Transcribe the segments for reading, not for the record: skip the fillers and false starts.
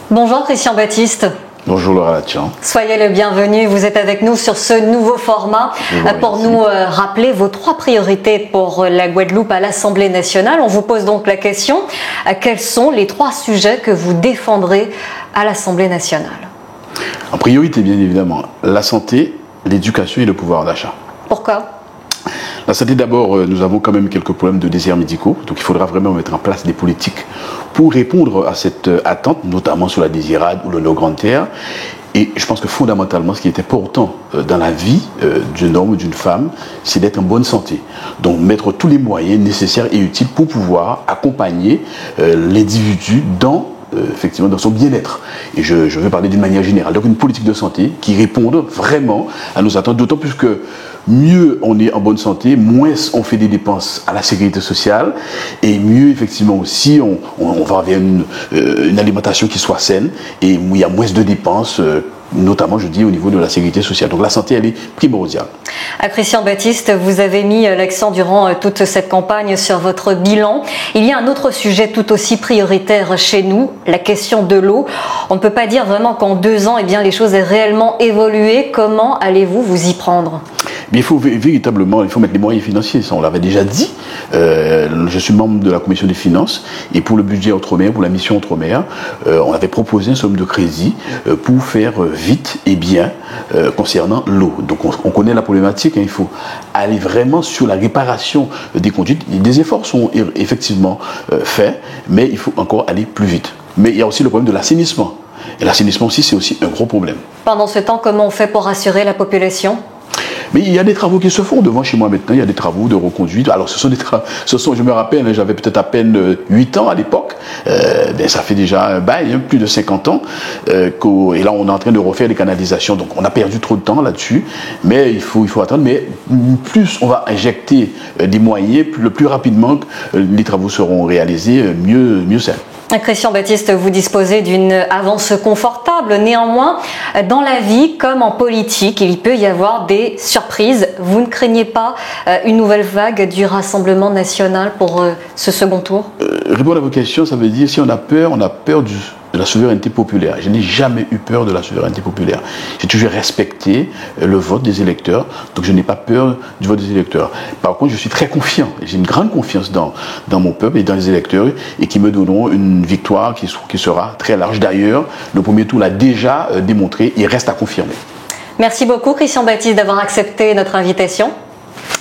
Bonjour Christian Baptiste. Bonjour Laura Latchan. Soyez le bienvenu, vous êtes avec nous sur ce nouveau format pour nous rappeler vos 3 priorités pour la Guadeloupe à l'Assemblée nationale. On vous pose donc la question, quels sont les 3 sujets que vous défendrez à l'Assemblée nationale? En priorité, bien évidemment, la santé, l'éducation et le pouvoir d'achat. Pourquoi? La santé d'abord, nous avons quand même quelques problèmes de déserts médicaux, donc il faudra vraiment mettre en place des politiques pour répondre à cette attente, notamment sur la désirade ou le no grand air. Et je pense que fondamentalement, ce qui est important dans la vie d'un homme ou d'une femme, c'est d'être en bonne santé. Donc mettre tous les moyens nécessaires et utiles pour pouvoir accompagner l'individu effectivement dans son bien-être. Et je veux parler d'une manière générale. Donc une politique de santé qui réponde vraiment à nos attentes, d'autant plus que mieux on est en bonne santé, moins on fait des dépenses à la sécurité sociale et mieux effectivement aussi on va vers une alimentation qui soit saine et où il y a moins de dépenses, notamment je dis au niveau de la sécurité sociale. Donc la santé elle est primordiale. Christian Baptiste, vous avez mis l'accent durant toute cette campagne sur votre bilan. Il y a un autre sujet tout aussi prioritaire chez nous, la question de l'eau. On ne peut pas dire vraiment qu'en 2 ans, les choses aient réellement évolué. Comment allez-vous vous y prendre? Mais il faut véritablement mettre les moyens financiers, ça on l'avait déjà dit. Je suis membre de la commission des finances et pour le budget Outre-mer, pour la mission Outre-mer, on avait proposé une somme de crédit pour faire vite et bien concernant l'eau. Donc on connaît la problématique, il faut aller vraiment sur la réparation des conduites. Des efforts sont effectivement faits, mais il faut encore aller plus vite. Mais il y a aussi le problème de l'assainissement. Et l'assainissement aussi, c'est aussi un gros problème. Pendant ce temps, comment on fait pour rassurer la population? Mais il y a des travaux qui se font devant chez moi maintenant, il y a des travaux de reconduite. Alors ce sont je me rappelle, j'avais peut-être à peine 8 ans à l'époque, ça fait déjà un bail, plus de 50 ans, et là on est en train de refaire les canalisations, donc on a perdu trop de temps là-dessus, mais il faut attendre, mais plus on va injecter des moyens, le plus rapidement les travaux seront réalisés, mieux c'est. Christian Baptiste, vous disposez d'une avance confortable. Néanmoins, dans la vie comme en politique, il peut y avoir des surprises. Vous ne craignez pas une nouvelle vague du Rassemblement national pour ce second tour? Répondre à vos questions, ça veut dire si on a peur de la souveraineté populaire. Je n'ai jamais eu peur de la souveraineté populaire. J'ai toujours respecté le vote des électeurs, donc je n'ai pas peur du vote des électeurs. Par contre, je suis très confiant. J'ai une grande confiance dans mon peuple et dans les électeurs et qui me donneront une victoire qui sera très large. D'ailleurs, le premier tour l'a déjà démontré, il reste à confirmer. Merci beaucoup Christian Baptiste d'avoir accepté notre invitation.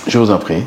Je vous en prie.